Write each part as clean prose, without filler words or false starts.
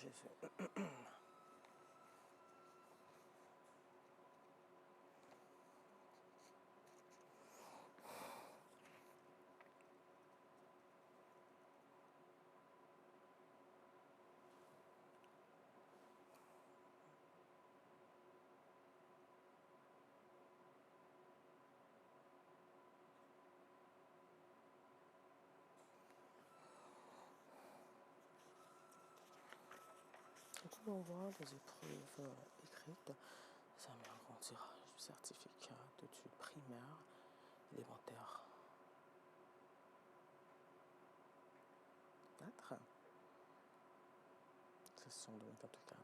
Jésus. On voit des épreuves écrites, ça met un grand tirage du certificat d'études primaires élémentaires. 4. Session 2024.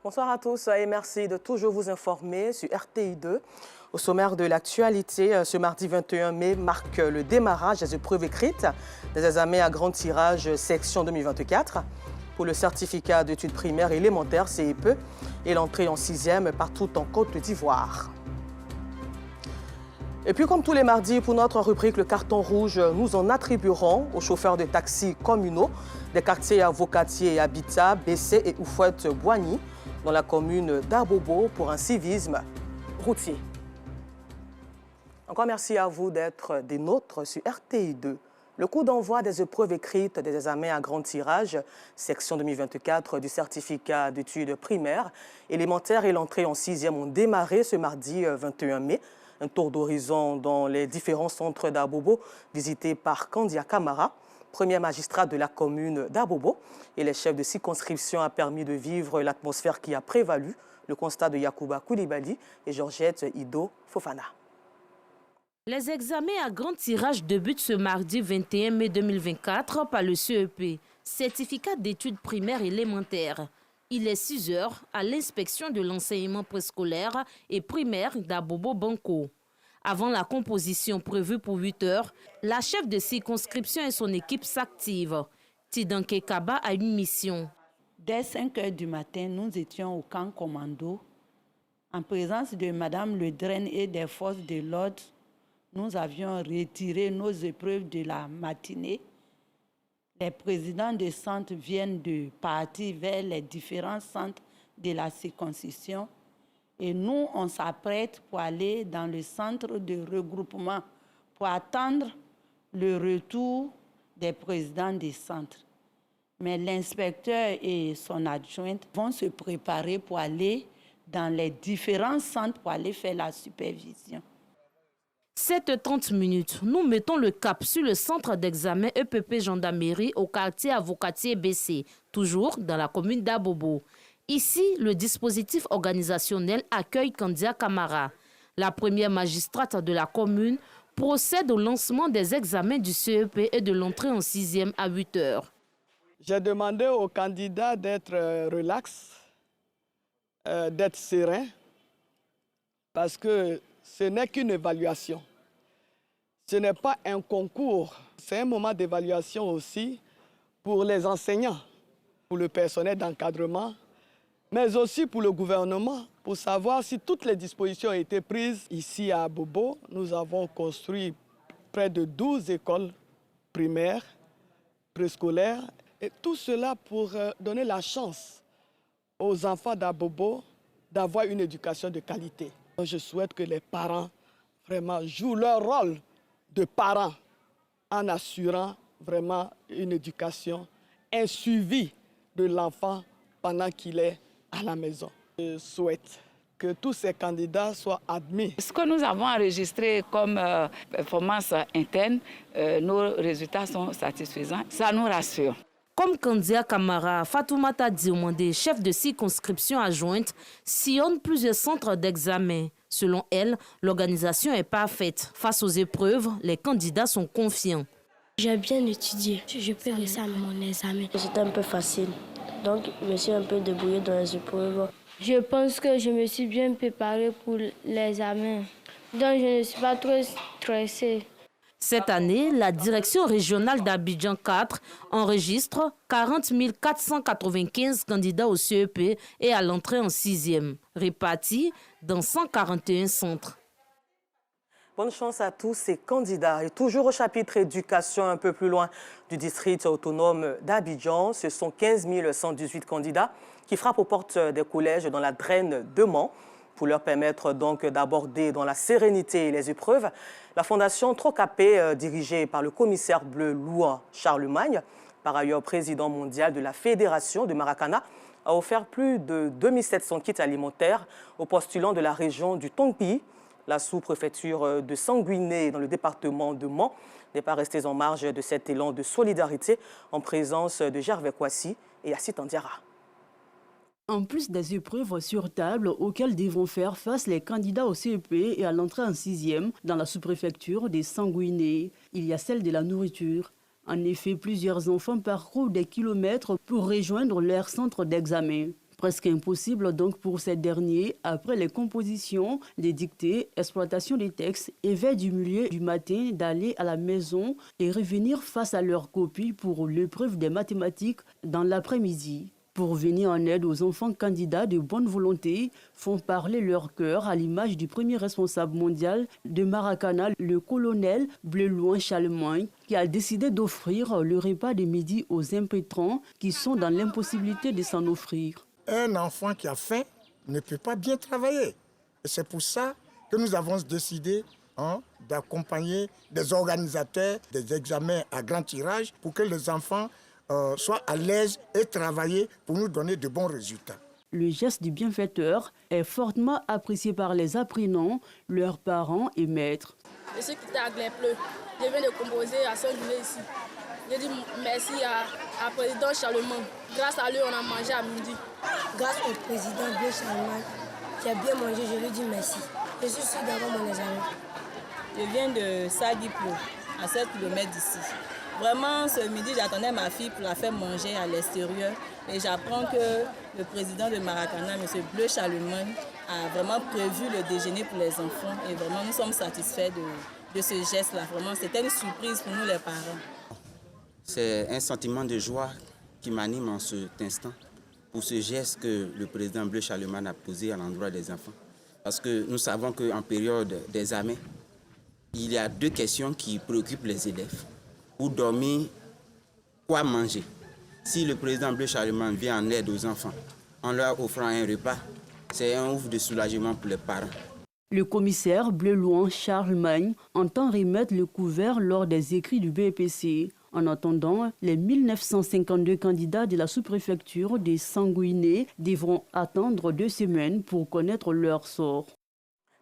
Bonsoir à tous et merci de toujours vous informer sur RTI2. Au sommaire de l'actualité, ce mardi 21 mai marque le démarrage des épreuves écrites des examens à grand tirage section 2024 pour le certificat d'études primaires élémentaires CEP et l'entrée en 6e partout en Côte d'Ivoire. Et puis comme tous les mardis, pour notre rubrique Le Carton Rouge, nous en attribuerons aux chauffeurs de taxis communaux des quartiers Avocatier et Habitat, Bessé et Oufouette-Boigny, dans la commune d'Abobo pour un civisme routier. Encore merci à vous d'être des nôtres sur RTI2. Le coup d'envoi des épreuves écrites des examens à grand tirage, section 2024 du certificat d'études primaires, élémentaires et l'entrée en 6e ont démarré ce mardi 21 mai. Un tour d'horizon dans les différents centres d'Abobo visités par Kandia Kamara, premier magistrat de la commune d'Abobo, et les chefs de circonscription a permis de vivre l'atmosphère qui a prévalu, le constat de Yacouba Koulibaly et Georgette Ido Fofana. Les examens à grand tirage débutent ce mardi 21 mai 2024 par le CEP, certificat d'études primaires élémentaires. Il est 6 heures à l'inspection de l'enseignement préscolaire et primaire d'Abobo Banco. Avant la composition prévue pour 8 heures, la chef de circonscription et son équipe s'activent. Tidanke Kaba a une mission. Dès 5 heures du matin, nous étions au camp commando. En présence de Madame Le Drain et des forces de l'ordre, nous avions retiré nos épreuves de la matinée. Les présidents de centres viennent de partir vers les différents centres de la circonscription. Et nous, on s'apprête pour aller dans le centre de regroupement pour attendre le retour des présidents des centres. Mais l'inspecteur et son adjointe vont se préparer pour aller dans les différents centres pour aller faire la supervision. 7h30 minutes, nous mettons le cap sur le centre d'examen EPP Gendarmerie au quartier Avocatier BC, toujours dans la commune d'Abobo. Ici, le dispositif organisationnel accueille Kandia Kamara. La première magistrate de la commune procède au lancement des examens du CEP et de l'entrée en 6e à 8 heures. J'ai demandé aux candidats d'être relax, d'être serein, parce que ce n'est qu'une évaluation. Ce n'est pas un concours, c'est un moment d'évaluation aussi pour les enseignants, pour le personnel d'encadrement, mais aussi pour le gouvernement, pour savoir si toutes les dispositions ont été prises. Ici à Abobo, nous avons construit près de 12 écoles primaires, préscolaires, et tout cela pour donner la chance aux enfants d'Abobo d'avoir une éducation de qualité. Je souhaite que les parents vraiment jouent leur rôle de parents en assurant vraiment une éducation, un suivi de l'enfant pendant qu'il est à la maison. Je souhaite que tous ces candidats soient admis. Ce que nous avons enregistré comme performance interne, nos résultats sont satisfaisants. Ça nous rassure. Comme Kandia Kamara, Fatoumata Diomandé, chef de circonscription adjointe, sillonne plusieurs centres d'examen. Selon elle, l'organisation est parfaite. Face aux épreuves, les candidats sont confiants. J'ai bien étudié. Je peux réussir à mon examen. C'était un peu facile. Donc, je me suis un peu débrouillée dans les épreuves. Je pense que je me suis bien préparée pour l'examen. Donc, je ne suis pas trop stressée. Cette année, la direction régionale d'Abidjan 4 enregistre 40 495 candidats au CEP et à l'entrée en 6e, répartis dans 141 centres. Bonne chance à tous ces candidats. Et toujours au chapitre éducation, un peu plus loin du district autonome d'Abidjan, ce sont 15 118 candidats qui frappent aux portes des collèges dans la draine de Mans. Pour leur permettre donc d'aborder dans la sérénité les épreuves, la Fondation Trocapé, dirigée par le commissaire bleu Louan Charlemagne, par ailleurs président mondial de la Fédération de Maracana, a offert plus de 2700 kits alimentaires aux postulants de la région du Tongpi. La sous-préfecture de Sanguiné, dans le département de Mans, n'est pas restée en marge de cet élan de solidarité en présence de Gervais Kouassi et Assit Andiara. En plus des épreuves sur table auxquelles devront faire face les candidats au CEP et à l'entrée en 6e dans la sous-préfecture des Sanguiné, il y a celle de la nourriture. En effet, plusieurs enfants parcourent des kilomètres pour rejoindre leur centre d'examen. Presque impossible donc pour ces derniers, après les compositions, les dictées, exploitation des textes et veille du milieu du matin, d'aller à la maison et revenir face à leurs copies pour l'épreuve des mathématiques dans l'après-midi. Pour venir en aide aux enfants candidats de bonne volonté, font parler leur cœur à l'image du premier responsable mondial de Maracana, le colonel Bleu Louan Charlemagne, qui a décidé d'offrir le repas de midi aux impétrants qui sont dans l'impossibilité de s'en offrir. Un enfant qui a faim ne peut pas bien travailler. Et c'est pour ça que nous avons décidé d'accompagner des organisateurs des examens à grand tirage pour que les enfants soient à l'aise et travailler pour nous donner de bons résultats. Le geste du bienfaiteur est fortement apprécié par les apprenants, leurs parents et maîtres. Je suis quitté à Glenpleu. Je viens de composer à Saint-Louis ici. Je dis merci à président Charlemagne. Grâce à lui, on a mangé à midi. Grâce au président Bleu Charlemagne qui a bien mangé, je lui dis merci. Je suis sûre d'avoir mon examen. Je viens de Sadiplo, à 7 km d'ici. Vraiment, ce midi, j'attendais ma fille pour la faire manger à l'extérieur. Et j'apprends que le président de Maracana, M. Bleu Charlemagne, a vraiment prévu le déjeuner pour les enfants. Et vraiment, nous sommes satisfaits de ce geste-là. Vraiment, c'était une surprise pour nous, les parents. C'est un sentiment de joie qui m'anime en cet instant pour ce geste que le président Bleu Charlemagne a posé à l'endroit des enfants. Parce que nous savons qu'en période d'examen, il y a deux questions qui préoccupent les élèves. Où dormir, quoi manger. Si le président Bleu Charlemagne vient en aide aux enfants en leur offrant un repas, c'est un ouf de soulagement pour les parents. Le commissaire Bleu Louan Charlemagne entend remettre le couvert lors des écrits du BEPC. En attendant, les 1952 candidats de la sous-préfecture des Sanguiné devront attendre 2 semaines pour connaître leur sort.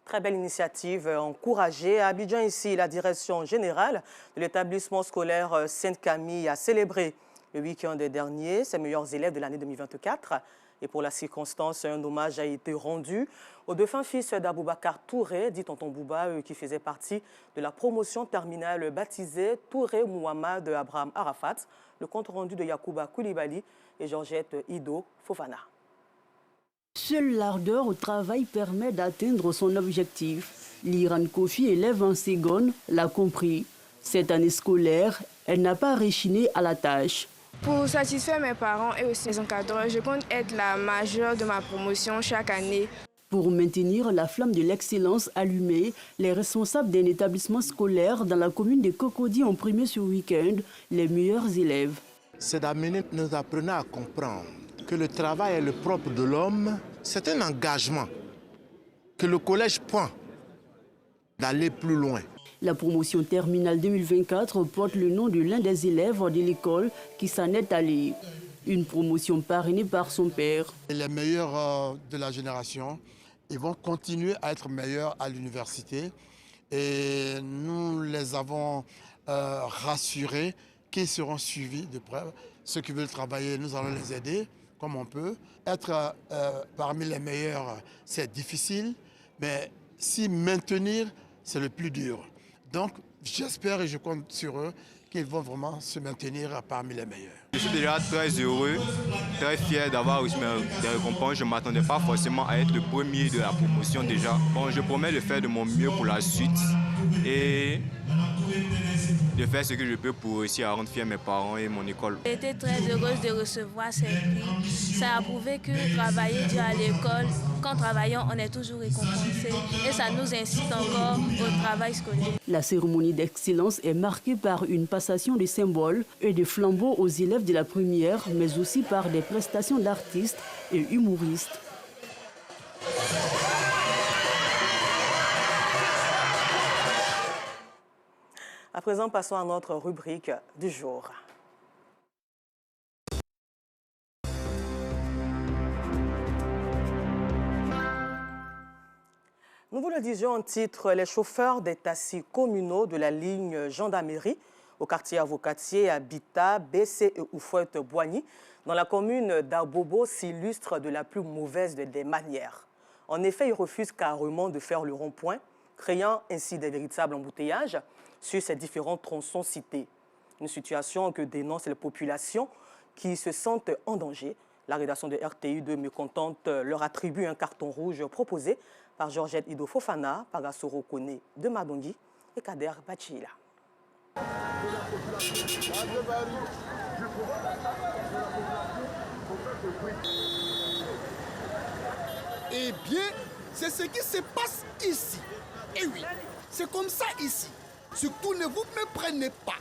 Très belle initiative encouragée. À Abidjan, ici, la direction générale de l'établissement scolaire Sainte-Camille a célébré le week-end dernier ses meilleurs élèves de l'année 2024. Et pour la circonstance, un hommage a été rendu au défunt fils d'Aboubacar Touré, dit Tonton Bouba, qui faisait partie de la promotion terminale baptisée Touré Mouhamad Abraham Arafat. Le compte rendu de Yacouba Koulibaly et Georgette Ido Fofana. Seule l'ardeur au travail permet d'atteindre son objectif. L'Iran Kofi, élève en seconde, l'a compris. Cette année scolaire, elle n'a pas réchiné à la tâche. Pour satisfaire mes parents et aussi mes encadreurs, je compte être la majeure de ma promotion chaque année. Pour maintenir la flamme de l'excellence allumée, les responsables d'un établissement scolaire dans la commune de Cocody ont primé ce week-end les meilleurs élèves. C'est d'amener nos apprenants à comprendre que le travail est le propre de l'homme. C'est un engagement que le collège prend d'aller plus loin. La promotion terminale 2024 porte le nom de l'un des élèves de l'école qui s'en est allé. Une promotion parrainée par son père. Les meilleurs de la génération, ils vont continuer à être meilleurs à l'université. Et nous les avons rassurés qui seront suivis de près. Ceux qui veulent travailler, nous allons les aider comme on peut. Être parmi les meilleurs, c'est difficile, mais s'y maintenir, c'est le plus dur. Donc, j'espère et je compte sur eux qu'ils vont vraiment se maintenir parmi les meilleurs. Je suis déjà très heureux, très fier d'avoir reçu des récompenses. Je ne m'attendais pas forcément à être le premier de la promotion déjà. Bon, je promets de faire de mon mieux pour la suite et de faire ce que je peux pour réussir à rendre fiers mes parents et mon école. J'ai été très heureuse de recevoir ces prix. Ça a prouvé que travailler dur à l'école, qu'en travaillant, on est toujours récompensé. Et ça nous incite encore au travail scolaire. La cérémonie d'excellence est marquée par une passation de symboles et de flambeaux aux élèves de la première, mais aussi par des prestations d'artistes et humoristes. À présent, passons à notre rubrique du jour. Nous vous le disions en titre, les chauffeurs des taxis communaux de la ligne gendarmerie au quartier Avocatier, Habitat, BC et Oufouette-Boigny, dans la commune d'Abobo, s'illustrent de la plus mauvaise des manières. En effet, ils refusent carrément de faire le rond-point, créant ainsi des véritables embouteillages sur ces différents tronçons cités. Une situation que dénoncent les populations qui se sentent en danger. La rédaction de RTI2 mécontente leur attribue un carton rouge proposé par Georgette Ido Fofana, Pagasoro Kone de Madongi et Kader Bachila. Eh bien, c'est ce qui se passe ici. Et oui, c'est comme ça ici. Surtout ne vous méprenez pas.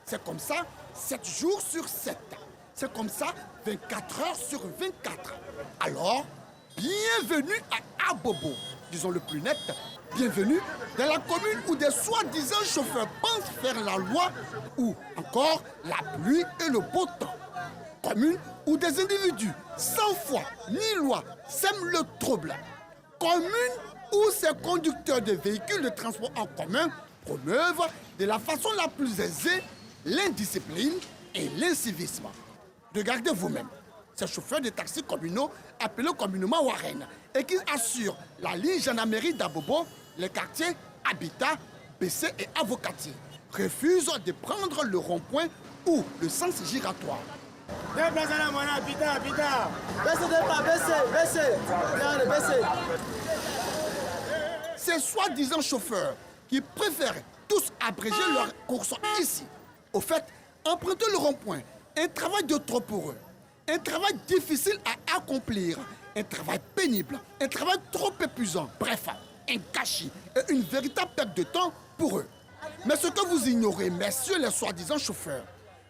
C'est comme ça 7 jours sur 7. C'est comme ça 24 heures sur 24. Alors, bienvenue à Abobo. Disons le plus net, bienvenue dans la commune où des soi-disant chauffeurs pensent faire la loi ou encore la pluie et le beau temps. Commune où des individus sans foi ni loi sèment le trouble. Commune où ces conducteurs de véhicules de transport en commun promeuvent de la façon la plus aisée l'indiscipline et l'incivisme. Regardez vous-même, ces chauffeurs de taxis communaux appelés communément Warren et qui assurent la ligne gendarmerie d'Abobo, les quartiers Habitat, BC et Avocatier, refusent de prendre le rond-point ou le sens giratoire. Ces soi-disant chauffeurs qui préfèrent tous abréger leur course ici. Au fait, emprunter le rond-point, un travail de trop pour eux. Un travail difficile à accomplir, un travail pénible, un travail trop épuisant. Bref, un gâchis et une véritable perte de temps pour eux. Mais ce que vous ignorez, messieurs les soi-disant chauffeurs,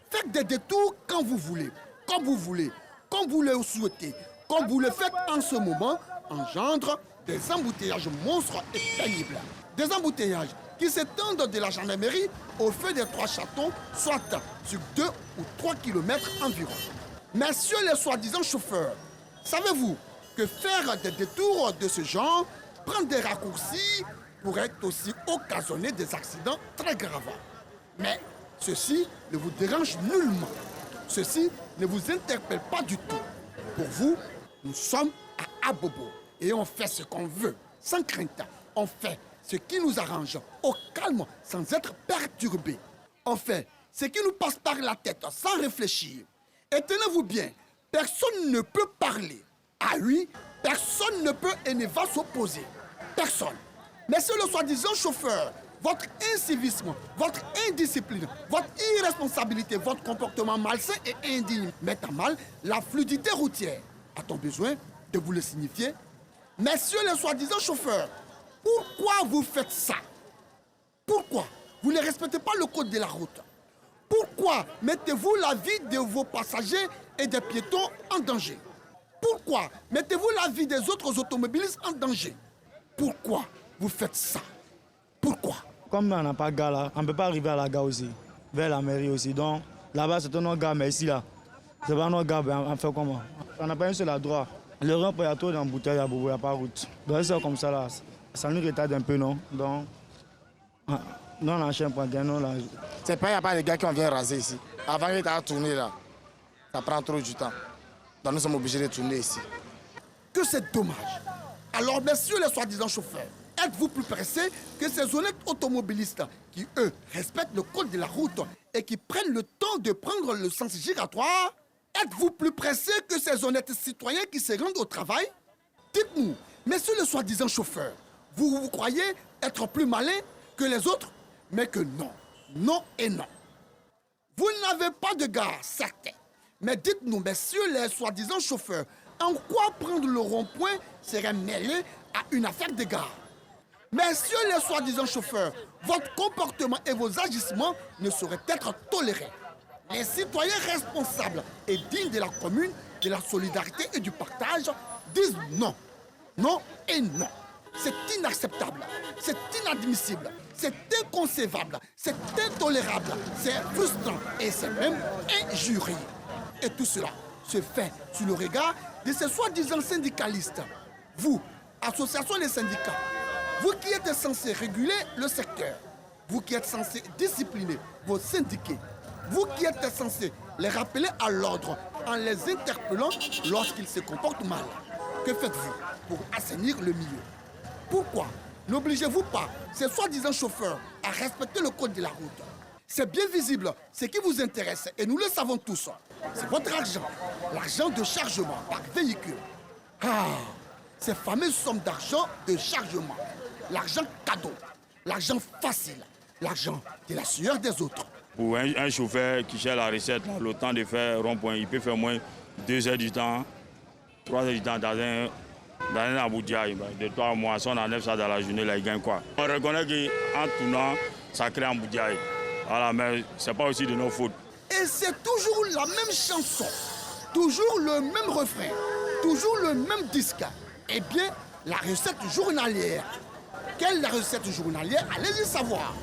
faites des détours quand vous voulez, comme vous voulez, comme vous le souhaitez, comme vous le faites en ce moment, engendre des embouteillages monstres et pénibles. Des embouteillages qui s'étendent de la gendarmerie au feu des 3 châteaux, soit sur 2 ou 3 kilomètres environ. Messieurs les soi-disant chauffeurs, savez-vous que faire des détours de ce genre, prendre des raccourcis, pourrait aussi occasionner des accidents très graves. Mais ceci ne vous dérange nullement. Ceci ne vous interpelle pas du tout. Pour vous, nous sommes à Abobo et on fait ce qu'on veut, sans crainte. On fait ce qui nous arrange, au calme, sans être perturbé. On fait ce qui nous passe par la tête, sans réfléchir. Et tenez-vous bien, personne ne peut parler. Ah oui, personne ne peut et ne va s'opposer. Personne. Mais c'est le soi-disant chauffeur, votre incivisme, votre indiscipline, votre irresponsabilité, votre comportement malsain et indigne mettent à mal la fluidité routière. A-t-on besoin de vous le signifier? Messieurs les soi-disant chauffeurs, pourquoi vous faites ça? Pourquoi vous ne respectez pas le code de la route? Pourquoi mettez-vous la vie de vos passagers et des piétons en danger? Pourquoi mettez-vous la vie des autres automobilistes en danger? Pourquoi vous faites ça? Pourquoi? Comme on n'a pas de gare là, on ne peut pas arriver à la gare aussi, vers la mairie aussi. Donc là-bas c'est un autre gare, mais ici là, c'est pas notre gare, on fait comment? On n'a pas un seul endroit. Le rang, il y a trop d'embouteillages à Bobo, il n'y a pas de route. Donc c'est comme ça là, ça nous retarde un peu, non? Donc, non, on enchaîne pas, non là. C'est pas, il n'y a pas de gars qui viennent raser ici. Avant qu'il ait tourné là, ça prend trop du temps. Donc nous sommes obligés de tourner ici. Que c'est dommage. Alors, messieurs les soi-disant chauffeurs, êtes-vous plus pressés que ces honnêtes automobilistes qui, eux, respectent le code de la route et qui prennent le temps de prendre le sens giratoire? Êtes-vous plus pressés que ces honnêtes citoyens qui se rendent au travail? Dites-nous, messieurs les soi-disant chauffeurs, vous croyez être plus malins que les autres? Mais que non, non et non. Vous n'avez pas de gare, certes. Mais dites-nous, messieurs les soi-disant chauffeurs, en quoi prendre le rond-point serait mêlé à une affaire de gare? Messieurs les soi-disant chauffeurs, votre comportement et vos agissements ne sauraient être tolérés. Les citoyens responsables et dignes de la commune, de la solidarité et du partage disent non. Non et non. C'est inacceptable, c'est inadmissible, c'est inconcevable, c'est intolérable, c'est frustrant et c'est même injurieux. Et tout cela se fait sous le regard de ces soi-disant syndicalistes. Vous, association des syndicats, vous qui êtes censés réguler le secteur, vous qui êtes censés discipliner vos syndiqués, vous qui êtes censés les rappeler à l'ordre en les interpellant lorsqu'ils se comportent mal. Que faites-vous pour assainir le milieu? Pourquoi n'obligez-vous pas ces soi-disant chauffeurs à respecter le code de la route? C'est bien visible ce qui vous intéresse et nous le savons tous. C'est votre argent, l'argent de chargement par véhicule. Ah, ces fameuses sommes d'argent de chargement, l'argent cadeau, l'argent facile, l'argent de la sueur des autres. Pour un chauffeur qui cherche la recette, le temps de faire rond-point, il peut faire moins 2 heures du temps, 3 heures du temps dans un embouteillage. De 3 mois, si on enlève ça dans la journée, là, il gagne quoi? On reconnaît qu'en tournant, ça crée un embouteillage. Voilà, mais ce n'est pas aussi de nos fautes. Et c'est toujours la même chanson, toujours le même refrain, toujours le même disque. Eh bien, la recette journalière. Quelle est la recette journalière? Allez-y savoir.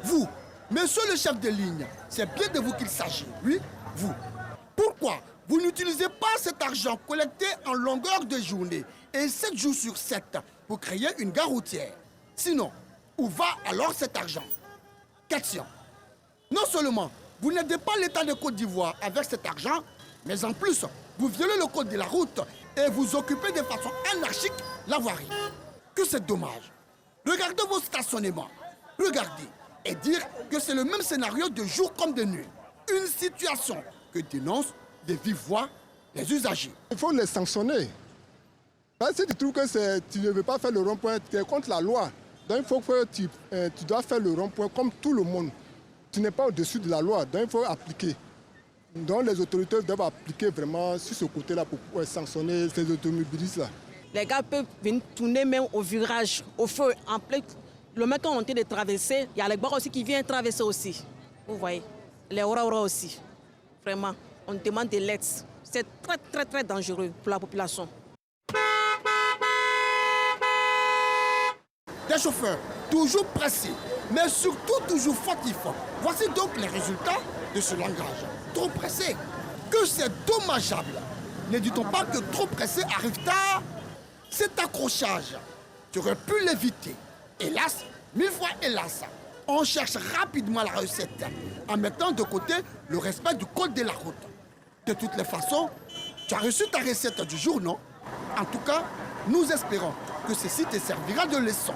Vous, monsieur le chef de ligne, c'est bien de vous qu'il s'agit, oui, vous. Pourquoi vous n'utilisez pas cet argent collecté en longueur de journée et 7 jours sur 7 pour créer une gare routière? Sinon, où va alors cet argent? Question. Non seulement vous n'aidez pas l'État de Côte d'Ivoire avec cet argent, mais en plus, vous violez le code de la route et vous occupez de façon anarchique la voirie. Que c'est dommage. Regardez vos stationnements. Regardez et dire que c'est le même scénario de jour comme de nuit. Une situation que dénoncent de vive voix les usagers. Il faut les sanctionner. Parce que si tu trouves que tu ne veux pas faire le rond-point, tu es contre la loi. Donc il faut que tu dois faire le rond-point comme tout le monde. Tu n'es pas au-dessus de la loi, donc il faut appliquer. Donc les autorités doivent appliquer vraiment sur ce côté-là pour pouvoir sanctionner ces automobilistes-là. Les gars peuvent venir tourner même au virage, au feu, en plein. Le mec qu'on est en train de traverser, il y a les barres aussi qui viennent traverser aussi. Vous voyez, les ora aussi. Vraiment, on demande de l'aide. C'est très, très, très dangereux pour la population. Des chauffeurs toujours pressés, mais surtout toujours fautifs. Voici donc les résultats de ce langage. Trop pressé, que c'est dommageable. Ne dit-on pas que trop pressé arrive tard? Cet accrochage, tu aurais pu l'éviter. Hélas, 1000 fois hélas, on cherche rapidement la recette en mettant de côté le respect du code de la route. De toutes les façons, tu as reçu ta recette du jour, non? En tout cas, nous espérons que ceci te servira de leçon.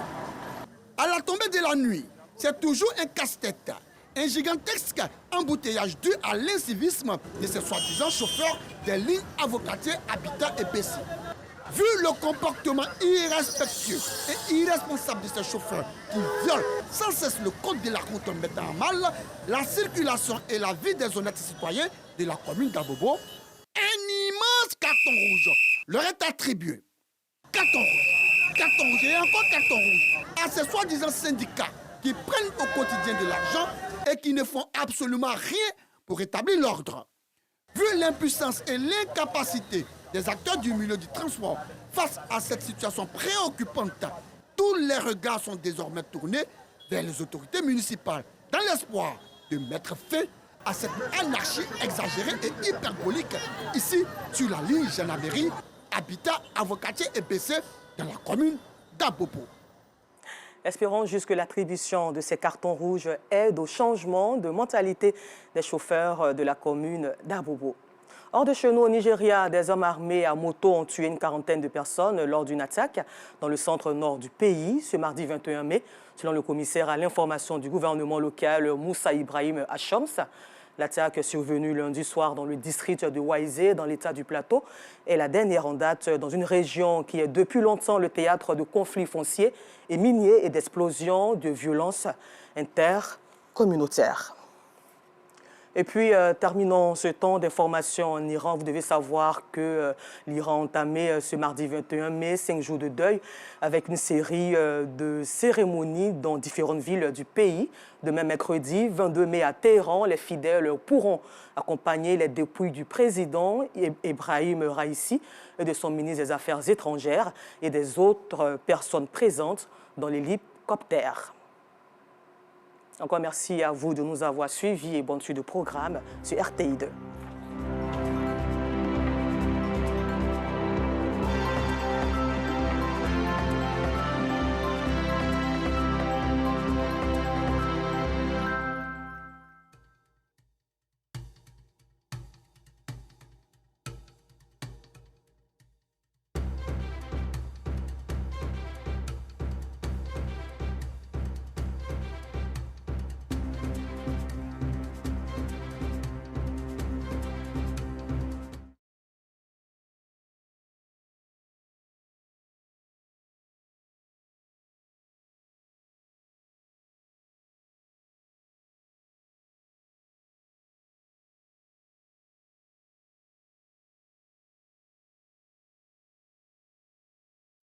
À la tombée de la nuit, c'est toujours un casse-tête, un gigantesque embouteillage dû à l'incivisme de ces soi-disant chauffeurs des lignes Avocatier, Habitat et Bessie. Vu le comportement irrespectueux et irresponsable de ces chauffeurs qui violent sans cesse le code de la route en mettant en mal la circulation et la vie des honnêtes citoyens de la commune d'Abobo, un immense carton rouge leur est attribué. Carton rouge et encore carton rouge à ces soi-disant syndicats qui prennent au quotidien de l'argent et qui ne font absolument rien pour établir l'ordre. Vu l'impuissance et l'incapacité des acteurs du milieu du transport face à cette situation préoccupante, tous les regards sont désormais tournés vers les autorités municipales dans l'espoir de mettre fin à cette anarchie exagérée et hyperbolique ici sur la ligne Jeanne-Améry, Habitat, Avocatier et Bessé dans la commune d'Abobo. Espérons juste que l'attribution de ces cartons rouges aide au changement de mentalité des chauffeurs de la commune d'Abobo. Hors de chez nous, au Nigeria, des hommes armés à moto ont tué une quarantaine de personnes lors d'une attaque dans le centre-nord du pays ce mardi 21 mai, selon le commissaire à l'information du gouvernement local Moussa Ibrahim Achams. L'attaque survenue lundi soir dans le district de Waizé, dans l'état du Plateau, est la dernière en date dans une région qui est depuis longtemps le théâtre de conflits fonciers et miniers et d'explosions de violences intercommunautaires. Et puis, terminons ce temps d'information en Iran. Vous devez savoir que l'Iran a entamé ce mardi 21 mai 5 jours de deuil avec une série de cérémonies dans différentes villes du pays. Demain, mercredi 22 mai à Téhéran, les fidèles pourront accompagner les dépouilles du président Ebrahim Raïssi et de son ministre des Affaires étrangères et des autres personnes présentes dans l'hélicoptère. Encore merci à vous de nous avoir suivis et bonne suite de programme sur RTI2.